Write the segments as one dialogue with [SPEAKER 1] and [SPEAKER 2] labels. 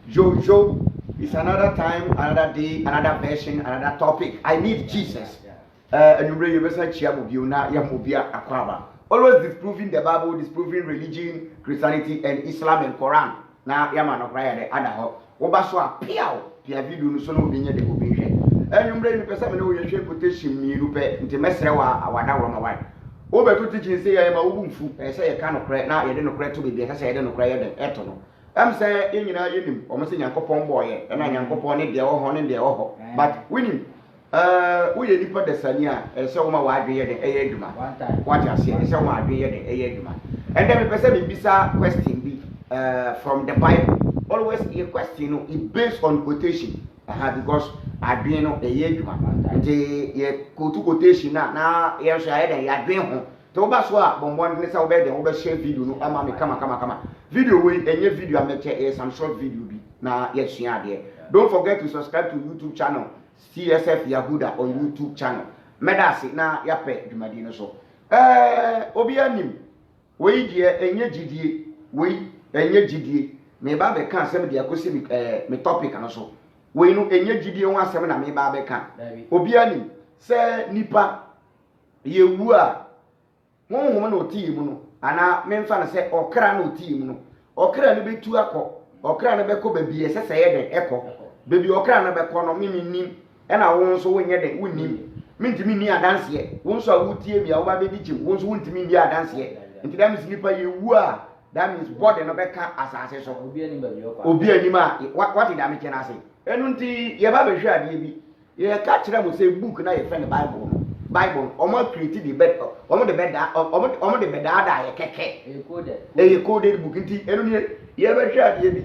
[SPEAKER 1] Jojo. It's another time, another day, another version, another topic. I need Jesus. Always disproving the Bible, disproving religion, Christianity, and Islam and Quran. Now, Yaman of Raya, the other. Obaswa, Piao, Pia video, no solo being the obedience. And you bring the person who you should quotation me, Rupe, into Mesrewa, our Dawama wife. Over to teaching say I am a woman, I say a kind of credit now, you didn't credit to be, I say I don't credit the etono. I'm saying, almost in Yankopon boy, and I Yankopon it, they all honey, they all. But winning. We are deeper the Sanya, and so my wife be the Ayaduma. What I say, so my be the Ayaduma. And then the person bisa question be from the Bible. Always a question is based on quotation. Because I be no Ayaduma. The quotation now, yes, I had a dream. Tobaswa, Bombon, Nessa Obed, the overshare video, no, Amami, come. Video way, and your video I make some short video be. Now, yes, you are there. Don't forget to subscribe to YouTube channel. CSF Yahuda on YouTube channel. Medasi na yape jumadino so. Obianim. We die enye gidie. We enye gidie. Me ba be kan asem dia kosi me topic ano so. We no enye gidie ho asem na me ba be kan. Obianim se nipa yewu a honhom na oti mu no ana memfa na se okra na oti mu no. Okra no betu akọ. Okra no be ko babi esese ye den ekọ. Baby okra no be ko no mimi nim. Ena won so wonye de wonim mintimi ni adanse ye won so awutie bia wo ba be dichi won so wontimi ni adanse ye nti that means nipa ye wu a that means body no be ka asase so obi anim a what did I make na say enu nti ye ba be hwe ade bi ye ka kire mo say book na ye friend bible omo create the bed omo the bed omo the bed ada ye keke e coded book nti enu ni ye ba hwe ade bi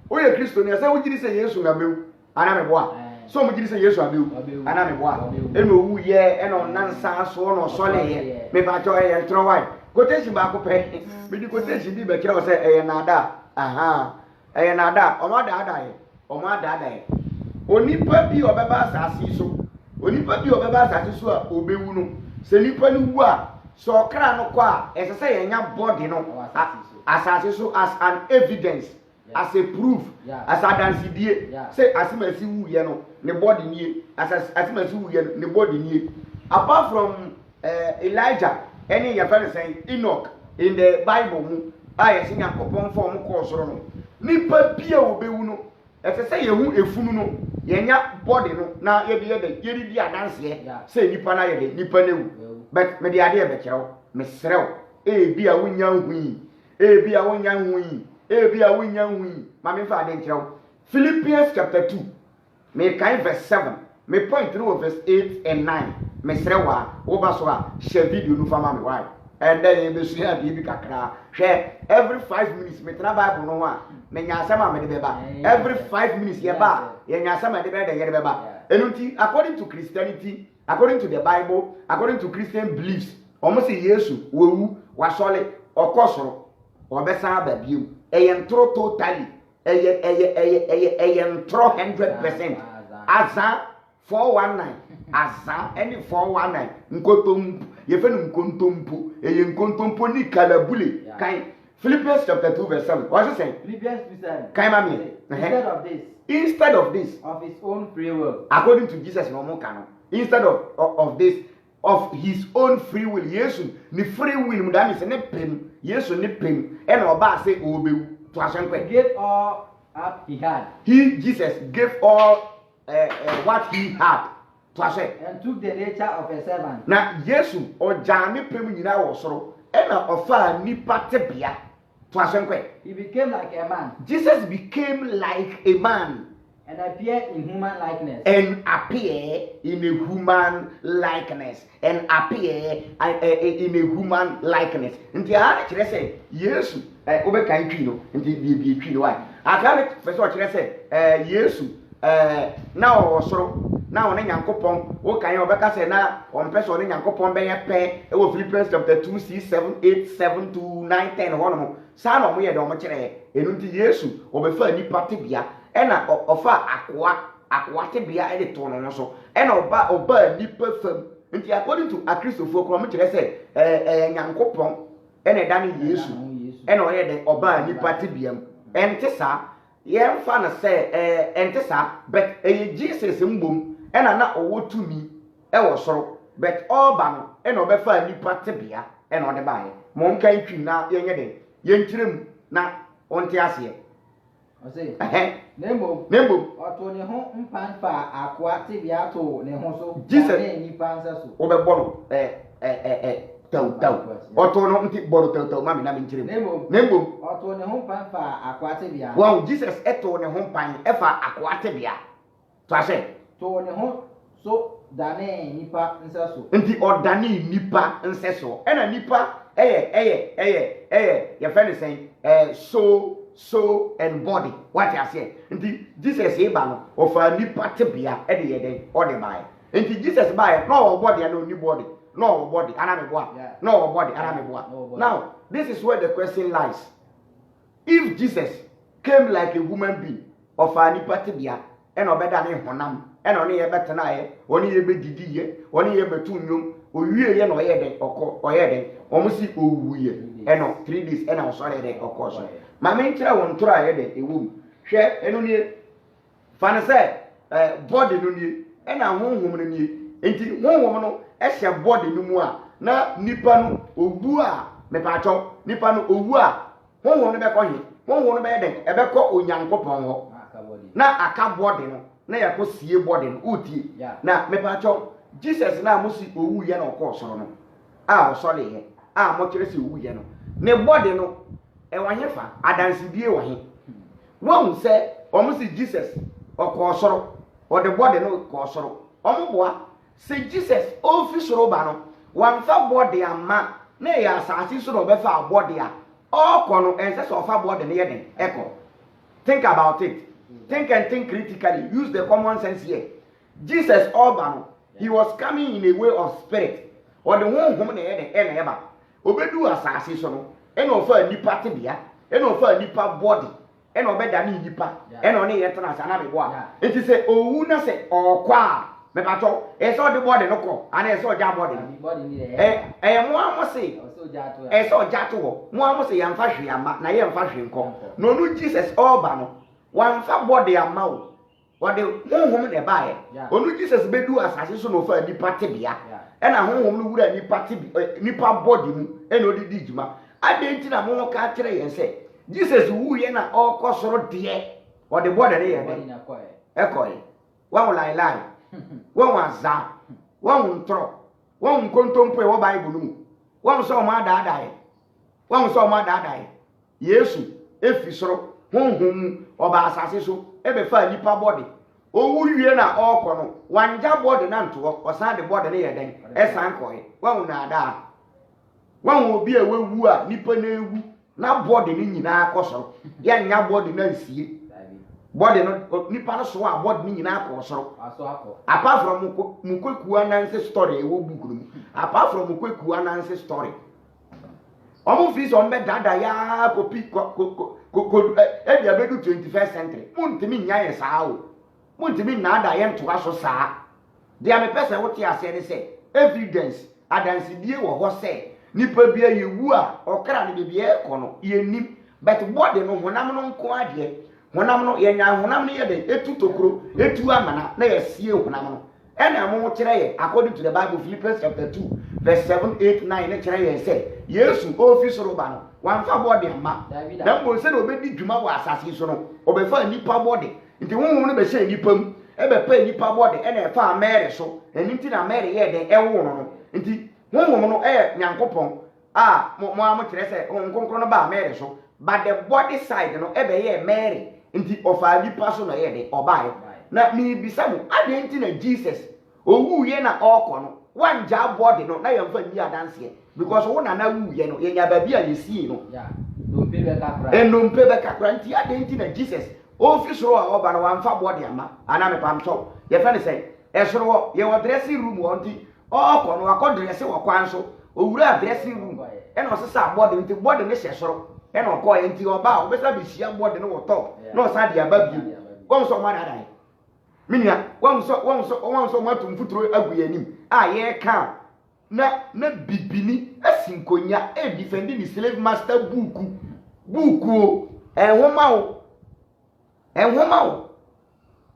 [SPEAKER 1] o ye Kristo ni say wo giri say Yesu na bewu ana me boa so mo gidi say Yesu abewu ana me boa eno wu ye eno nansa so no sole ye me ba cho ye ntro wai quotation ba ko pe me di quotation bi be kira o say eye nada eye nada o ma da ye onipa bi obeba asasi so onipa bi obeba asasi so a obewu no se nipa ni wu a so okra no kwa ese say ye nya body no asasi so as an evidence. As a proof, as a dance die, say as mercy wu ye no, the body nie, as mercy wu ye the body nie. Apart from Elijah, any your friend saying Enoch in the Bible, I sing a coupon form course no. Nipa bia obewu no, as I say ye hu efunu no, ye nya body no, na ye be the yeri bia dance ye, say nipa na ye de nipa newu. But me the idea be kero, me srew, bia wunya hui, bia wunya hui. Ebia winya hui mame fa ade nkyerɛw Philippians chapter 2 me kan verse 7 me point through verse 8 and 9 me srewa wo ba so a share video no fa mame why and then you be sua bi kakra hwɛ every 5 minutes me tra Bible no a me nya asɛm me de beba every 5 minutes ye ba ye nya asɛm de beba ye de beba enunti according to Christianity, according to the Bible, according to Christian beliefs omo se Yesu wowu wasole okosoro obesa ba biu eyentro totally eyentro 100% aza 419 aza any 419 nkotompu yefenu nkontompu eyenkontompu ni kalabule kan Philippians chapter 2 verse 7 what you say
[SPEAKER 2] Philippians 2:7
[SPEAKER 1] kan mami instead of this
[SPEAKER 2] of his own free will
[SPEAKER 1] according to Jesus no mo kan instead of this of his own free will Yesu ni free will mu that means ne pem Yesu ni pem e na oba say obewu to asenkwe
[SPEAKER 2] gave all up he had
[SPEAKER 1] Jesus gave all what he had to ase
[SPEAKER 2] and took the nature of a servant
[SPEAKER 1] na Yesu ojane pem nyina wo soro e na ofa nipa tebia to asenkwe
[SPEAKER 2] he became like a man
[SPEAKER 1] Jesus became like a man
[SPEAKER 2] and appeared in human likeness
[SPEAKER 1] and appear in a human likeness and appear in a human likeness nti a kire say Yesu obe kan twi no nti bi twi no why aka person o kire say Yesu na o soro na one Nyankopon wo kan obeka say na on person one Nyankopon be ye pe e wo Philippians chapter 2 7 8 7 to 9 10 hono sa na mo ye de o mo kire enu nti Yesu obefa nipa tebia ena ofa akwa tebia e de to no so ena oba nipa fam nti according to Christopher ko mo kire say Nyankopon ena da ne Yesu ena o ye de oba nipa tebia ente sa yɛn fa no sɛ ɛnte saa but ɛyɛ Jesus mbom ɛna na ɔwɔ tumi ɛwɔ soro but ɔba no ɛna ɔbɛfa nipa tebea ɛna ɔde baayɛ mo nka ntwi na yɛnyɛ den yɛnkyerɛ mu na ɔnte aseɛ
[SPEAKER 2] ɔsɛ nembo ɔto ne ho mpan fa akoa tebea to ne ho so
[SPEAKER 1] Jesus
[SPEAKER 2] nipa nsa so
[SPEAKER 1] wobɛbɔ no tau ɔto no nti bɔro tau mami na menkyerɛ mu nembo
[SPEAKER 2] ɔto ne ho mpan fa akoa tebea
[SPEAKER 1] wow Jesus ɛto ne ho mpan ɛfa akoa tebea to asɛ
[SPEAKER 2] to ne ho so dane nipa nsa so
[SPEAKER 1] nti ɔdane nipa nsa so ɛna nipa ɛyɛ yɛfɛ ne sɛn soul and body what you say nti Jesus eba no ɔfa nipa tebea ɛde yɛ den ɔde bae nti Jesus bae no body and no body no body anameboa no body anameboa now this is where the question lies if Jesus came like a woman being ɔfa nipa tebea ɛna ɔbɛda ne honam ɛna ɔne yɛ bɛtena yɛ ɔne yɛ bɛdidi yɛ ɔne yɛ bɛtu nnwom owie yɛ na ɔyɛ den ɔyɛ den ɔmo si owuye ɛna 3 days ɛna ɔsɔre den ɔkɔ so mame nkyerɛ wɔn ntoro a yɛ den ewom hwɛ ɛno nie fa ne sɛ body no nie ɛna honhom no nie enti honhom no ɛhyɛ body no mu a na nipa no owu a mepatwɔ nipa no owu a honhom no bɛkɔ he honhom no bɛyɛ den ɛbɛkɔ onyankopɔn hɔ na aka body no na yɛkɔ sie body no utie na mepatwɔ Jesus na mo si owu yɛ na ɔkɔ soro no a ɔsɔre yɛ a mo kyerɛ si owu yɛ no ne body no ɛwɔ he fa adansibie wɔ he wɔn sɛ ɔmo si Jesus ɔkɔ soro ɔde body no kɔ soro ɔmo boa sɛ Jesus ofi soro ba no wɔmfa body ama na yɛ asase so na ɔbɛfa body a ɔkɔ no ɛnsɛ sɛ ɔfa body no yɛ den ɛkɔ think about it think and think critically use the common sense here Jesus ɔba no he was coming in a way of spirit or the honhom na yɛ den ɛna ɛba obedu asase so no ɛna ɔfa nipa tebea ɛna ɔfa nipa body ɛna ɔbɛda ne nipa ɛna ɔne yɛ tena sana bebo a enti sɛ owu na sɛ ɔkɔ a mɛpatɔ ɛsɛ ɔde body no kɔ ana ɛsɛ ɔgya body no ɛyɛ mo amo se ɛsɛ ɔgya to hɔ mo amo se yɛmfa hwe ama na yɛmfa hwe nkɔ na ɔno Jesus ɔba no wɔmfa body ama wo wɔde honhom na ɛbaeɛ ɔno Jesus bɛdu asase so na ɔfa nipa tebea ɛna honhom no wura nipa body mu ɛna ɔde di dwuma ade nti na mo ka kyerɛ yɛn sɛ Jesus wuyɛ na ɔkɔ soro deɛ ɔde body ne yɛ bɛ ɛkɔɛ wɔn lailai wɔn aza wɔn ntorɔ wɔn nkontompo ɛwɔ Bible no mu wɔn sɛ ɔmo adaadaeɛ wɔn sɛ ɔmo adaadaeɛ Yesu efi soro honhom mu ɔba asase so ɛbɛfa nipa body owu wie na ɔkɔ no wanja body na ntoɔ ɔsan de body ne yɛ den ɛsan kɔɛ wɔn na ada wɔn obi a wewu a nipa na ewu na body ne nyinaa kɔ soro yɛ nya body na nsie body no nipa no so a body ne nyinaa kɔ soro apart from mukweku ananse story ɛwɔ book no mu apart from mukweku ananse story ɔmo fi so ɔmo dada ya kopi ebi abedu 21st century muntimi nya yɛ saa o muntimi na ada yɛ ntoa so saa de ame pese wote ase ne sɛ evidence adansidie wɔ hɔ sɛ nipa bi ayewu a ɔkra ne bibie kɔ no yenim but body no honam no nko ade honam no yɛ nya honam no yɛ de etu tokro etu amana na yɛ sie honam no ɛna mo kyerɛ yɛ according to the Bible Philippians chapter 2 verse 7 8 9 ne kyerɛ yɛ sɛ Yesu ofi soro ba no wanfa body ama na mo sɛ na obedi dwuma wɔ asase so no obɛfa nipa body nti honhom no bɛhyɛ nipa mu ɛbɛpa nipa body ɛna ɛfa Mary so ɛni nti na Mary yɛ de ɛwo no nti honhom no ɛyɛ nyankopɔn a mo kyerɛ sɛ nkonkron no ba Mary so but the body side no ɛbɛyɛ Mary nti ɔfa nipa so na yɛ de ɔbae na mi bisa mo ade nti na Jesus owu ye na ɔkɔ no wanja body no na yɛmfa ni adanse because wo na wu ye no yɛnya ba bi a yɛsie no ndompe bɛ kakra nti ade nti na Jesus ofi soro a ɔba no wamfa body ama ana me pam so yɛfa ne sɛ ɛsoro yɛ wɔ dressing room wɔ nti ɔkɔ no akɔ dress wɔ kwan so owura dressing room ɛna ɔsesa body nti body ne hyɛ soro ɛna ɔkɔ nti ɔba a obesa bi hyia body no wɔ top na ɔsa de aba bi wɔn so ma dada minia wɔn so ma tum futuro agu yanim a yɛ ka na bibini asinkonya e defend ni slave master buku o ɛhoma o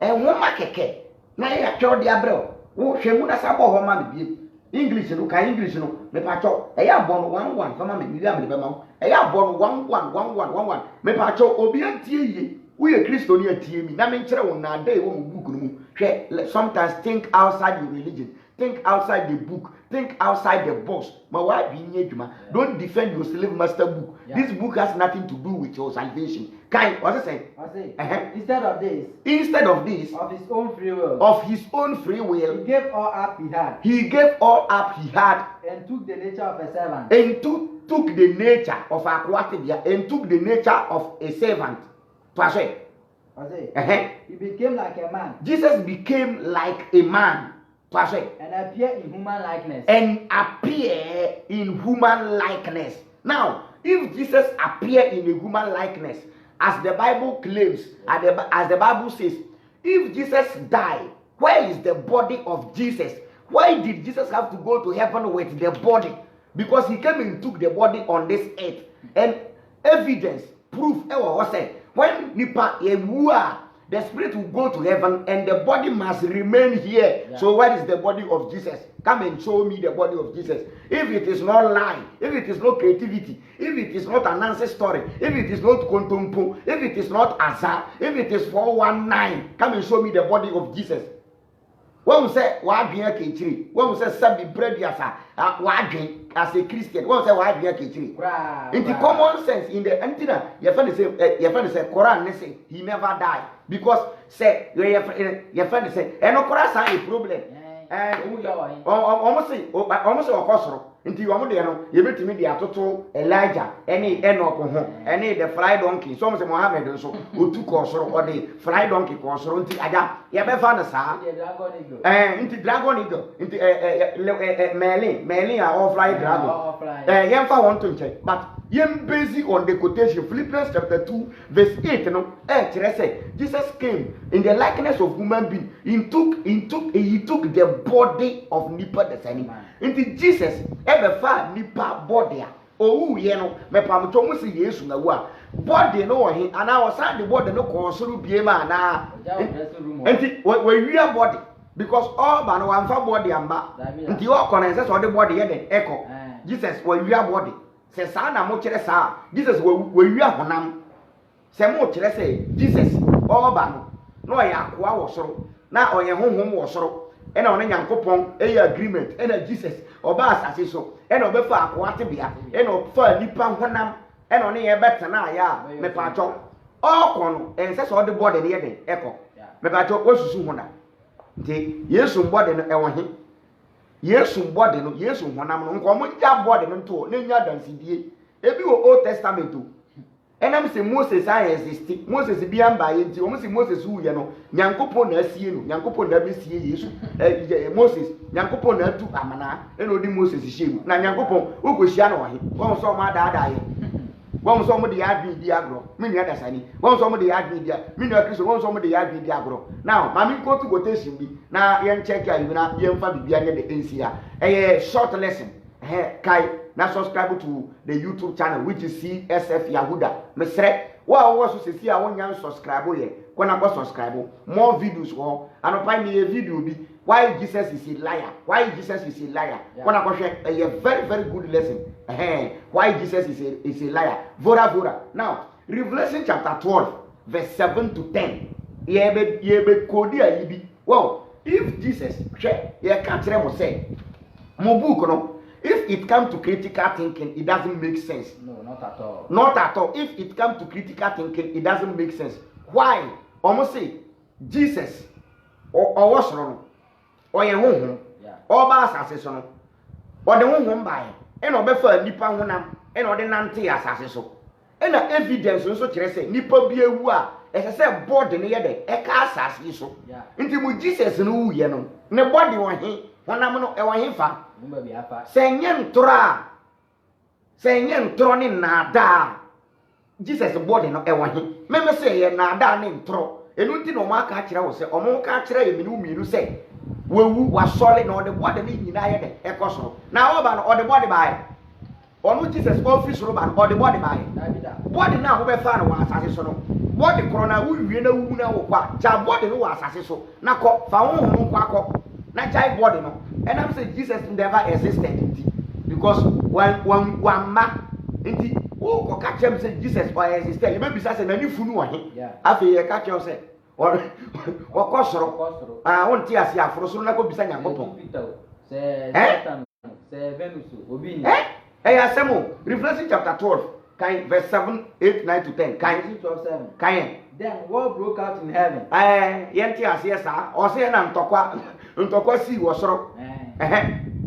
[SPEAKER 1] enhoma keke na ya twa de abrɛ wo hwemu na sa bɔ hɔ ma me bie English no ka English no me pa twa ɛyɛ abɔ no 11 fama me bia me bɛma ɛyɛ abɔ no 11 me pa twa obi antie yie wo yɛ Kristo ni atie mi na me nkyerɛ wo na dai wo mu book no mu hwɛ sometimes think outside your religion. Think outside the book. Think outside the box. Don't defend your slave master book. Yeah. This book has nothing to do with your salvation. What's it saying?
[SPEAKER 2] Instead of this,
[SPEAKER 1] of
[SPEAKER 2] his own free will,
[SPEAKER 1] he gave all up he had,
[SPEAKER 2] and took the nature of a servant,
[SPEAKER 1] and took the nature of a and took the nature of a servant.
[SPEAKER 2] He became like a man.
[SPEAKER 1] Jesus became like a man.
[SPEAKER 2] And appear in human likeness.
[SPEAKER 1] Now, if Jesus appeared in a human likeness, as the Bible claims, as the Bible says, if Jesus died, where is the body of Jesus? Why did Jesus have to go to heaven with the body? Because he came and took the body on this earth. And evidence, proof, when nipa yewua, the spirit will go to heaven and the body must remain here. Yeah. So what is the body of Jesus? Come and show me the body of Jesus. If it is not lie, if it is not creativity, if it is not an ancestor story, if it is not contumpo, if it is not azar, if it is 419, come and show me the body of Jesus. When we say wadwin akechiri, when we say sabi bread yasa, wadwin as a Christian, when we say wadwin akechiri. In the common sense, in the antina, your friend say Quran say he never died because say your friend say no Quran say a problem. Almost say okosoro. Nti wo mo de no ye betimi de atoto Elijah ene Enoch ho ene the fly donkey so mo say Mohammed nso otu kosoro o de fly donkey kosoro nti aja ye be fa na sa nti dragon eagle nti Merlin a all fly dragon ye fa won to nche but ye based on the quotation Philippians chapter 2 verse 8 no kire say Jesus came in the likeness of human being. He took the body of nipa the same. Nti Jesus ever fa nipa body owu ye no me pam to mu si Yesu na wa body no wo he ana wo sa the body no ko soro bie ma na nti we wia body because all ba no wan fa body amba nti wo konense so the body ye den eko Jesus we wia body se sa na mo kire sa Jesus we wia honam se mo kire se Jesus all ba no ya akwa wo soro na oye honhom wo soro ena one Nyankopon eye agreement ena Jesus oba asase so ena obefa akwa tebia ena ofa nipa honam ena one ye betana ya me pacho okono ense so de body ne ye den eko me pacho osusu hona nti Yesu body no ewo he Yesu body no Yesu honam no nko mo ja body no to na nya dansidie ebi wo Old Testament o enam se Moses exist Moses bi amba ye nti o se Moses wu ye no Nyankopon na asie no Nyankopon na besie Yesu Moses Nyankopon na atu amana ena odi Moses shemu na Nyankopon ukohia na wahe won so ma daada ye won so mo de adwi di agro mini adasani won so mo de adwi di mini akristo won so mo de adwi di agro now mami ko to quotation bi na yen check ya na yen fa bibia ne de NCA short lesson kai na subscribe to the YouTube channel which is CSF Yahuda. Mesre, wa wo so sesi a wonya subscribe ye. Kona go subscribe. More videos ho. Anopa me a video bi. Why Jesus is a liar? Why Jesus is a liar? Kona go share a very very good lesson. Why Jesus is a liar? Vora. Now, Revelation chapter 12 verse 7 to 10. Yebe kodi ayibi. Wow, if Jesus share ye ka kire mo say mo book no if it comes to critical thinking, it doesn't make sense.
[SPEAKER 2] No, not at all.
[SPEAKER 1] Not at all. If it comes to critical thinking, it doesn't make sense. Why? Almost say, Jesus, or what's wrong? Or your home, or bass assassin, or the home by, and or before Nipa Honam, and or the Nanti assassin. And the evidence also say, Nipa be a wua, as I said, board the near the Eka assassin. Into Jesus no, you know, nobody want him, when I'm not a him fa. Senyen tro ni nada Jesus body no ewo he me say ye nada ni ntro enu nti no ma ka kire wo se omo ka kire ye miru se wewu wa sole no de body ni nyina ye de ekoso na wo ba no o de body ba ono Jesus office roba no the body by body na wo be fa no wa asase so no body corona wo wie na wu na wo kwa ja body no wa asase so na ko fa wo ho kwa ko na jai body no and I'm say Jesus never existed because one ma nti wo ko ka chem say Jesus or existed you be bisa say na ni funu wo he afi ye ka chem say or ko soro won ti ase afro so na ko bisa nyankopon
[SPEAKER 2] say Venus obi
[SPEAKER 1] Asemo, Revelation chapter 12, verse 7, 8, 9 to 10.
[SPEAKER 2] 12:7. Then war broke out in heaven.
[SPEAKER 1] Yenti asiesa, or say na ntokwa si wosoro.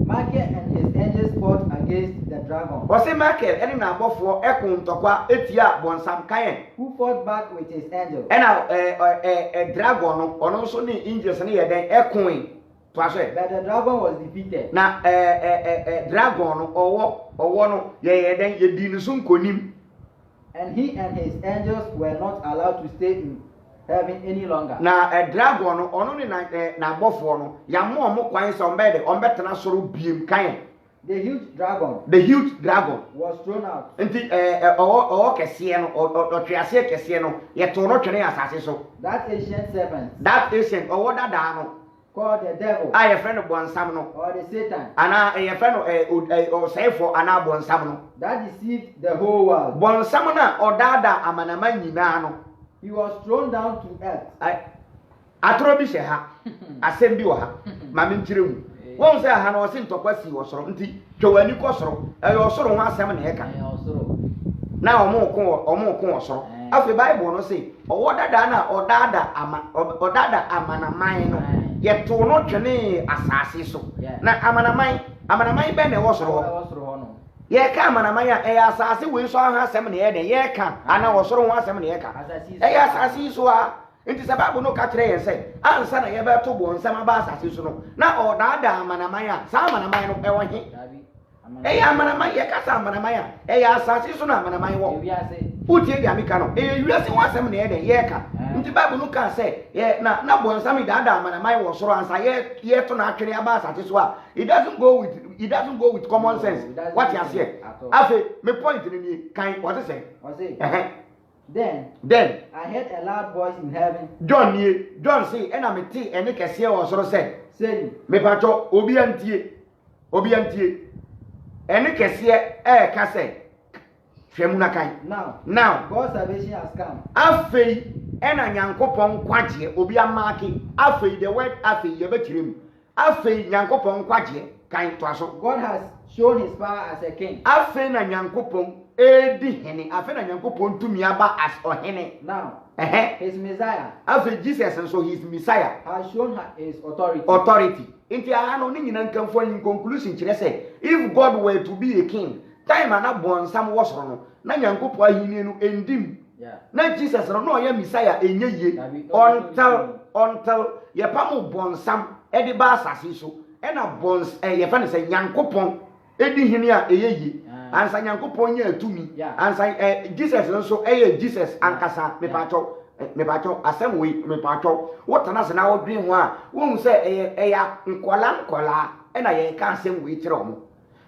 [SPEAKER 2] Michael and his angels fought against the dragon.
[SPEAKER 1] Or say Michael, any na abofo ekun ntokwa etia bonsam kayen.
[SPEAKER 2] Who fought back with his angel?
[SPEAKER 1] And a dragon no, ono so ni angels ni ye den ekun.
[SPEAKER 2] But the dragon was defeated.
[SPEAKER 1] Na dragon owo no ye den ye di nso nkonim.
[SPEAKER 2] And he and his angels were not allowed to stay in heaven any longer.
[SPEAKER 1] Na dragon no ono ni na abofo no ya mo kwan se ombe tena soro biem kan.
[SPEAKER 2] The huge dragon was thrown out.
[SPEAKER 1] Nti owo kese no otwease kese no ye to no twene asase so.
[SPEAKER 2] That ancient serpent.
[SPEAKER 1] Owo dada no
[SPEAKER 2] called the devil.
[SPEAKER 1] Your friend of Bonsam no.
[SPEAKER 2] Or the Satan.
[SPEAKER 1] And your friend or say for an Bonsam no.
[SPEAKER 2] That deceived the whole world.
[SPEAKER 1] Bonsamana or Dada Amanaman Yinano.
[SPEAKER 2] He was thrown down to earth.
[SPEAKER 1] Atrobisha, Assembua, Mamin Chirum. One say I had no sin to question was something. Joanny Cosro, I also want 7 acres. Now more corn. After the Bible no say, or what Dana or Dada Amanamino. Yet to not chene asasi so. Na amanamai bene wasoro. Ye ka amanamai asasi we so ha asem ne ye de ye ka ana wasoro ho asem ne ye ka. Asasi so a enti sababu no ka kire ye say ansa na ye be to bo nsam ba asasi so no. Na odada amanamai a sa amanamai no e wo he. Amanamai ye ka sa amanamai a asasi so na amanamai wo. Utie dia mika no wiase ho asem ne ye de ye ka. Nti Bible no can say na bonsam dada amanamai wo soro ansa ye to na atwene aba asase so a it doesn't go with common sense. What you say afi me point ni kan what say then
[SPEAKER 2] I heard a loud voice in heaven.
[SPEAKER 1] John say ena me ti ene kese wo soro say me pacho obi antie ene kese ka say hwemuna kan now
[SPEAKER 2] God's salvation has come.
[SPEAKER 1] Afi ena nyankopon kwaje obi amaki afi the word afi ye betirem afi nyankopon kwaje kan to aso.
[SPEAKER 2] God has shown his power as a king.
[SPEAKER 1] Afi na nyankopon edi hene afi na nyankopon tumi aba as ohene.
[SPEAKER 2] Now his Messiah
[SPEAKER 1] afi Jesus and so his Messiah
[SPEAKER 2] has shown his authority.
[SPEAKER 1] Inti ano ni nyina nkamfo in conclusion kire say if God were to be a king time ana bonsam wosoro no na nyankopon ahini no endim. Na Jesus no ya Messiah enye ye until ye pamu bonsam e de ba asase so e na bons ye fa ne say nyankopon edi hini a eye ye ansa nyankopon nya atumi ansa Jesus no eye Jesus ankasa me pacho asem we me pacho what na se na wo dwen ho a wo say ya nkola e na ye ka asem we kire omo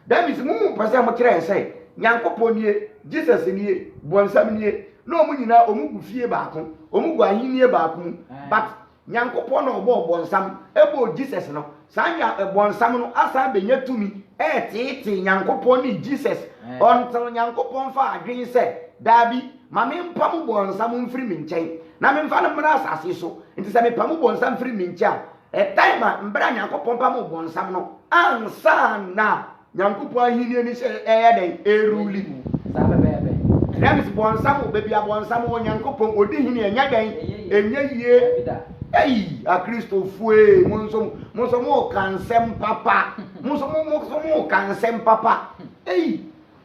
[SPEAKER 1] that means mu pese mo kire say nyankopon nie Jesus nie bonsam nie no mu nyina omugu fie baako omugu ahinie baako but nyankopon no obo bonsam ebo Jesus no sanya bonsam no asa benya tumi tete nyankopon ni Jesus until nyankopon fa adwen se dabi mame mpam bonsam mfiri mi nkyɛn na me mfa no mra asase so nti se me pam bonsam mfiri mi nkyɛn time a mbra nyankopon pam bonsam no ansa na nyankopon ahinie ni se den eruli That is bonsam baby abonsam onyankopon odi hini enya den enya yie a Kristo fue monso mo kansem papa monso mo kansem papa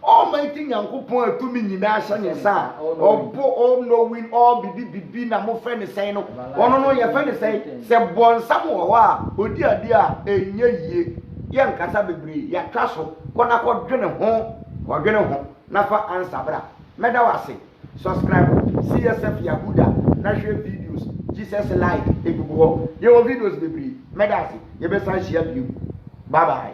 [SPEAKER 1] almighty nyankopon atumi nyina ahye ne sa obo all knowing all bibi na mo fe ne sen no ono no ye fe ne sen se bonsam wo a odi ade a enya yie ye nkasa bebre ya twaso kona ko dwene ho na fa answer bra meda wase subscribe CSF Yahuda na share videos Jesus live egubo ye videos bebre meda wase ye be san share view bye bye.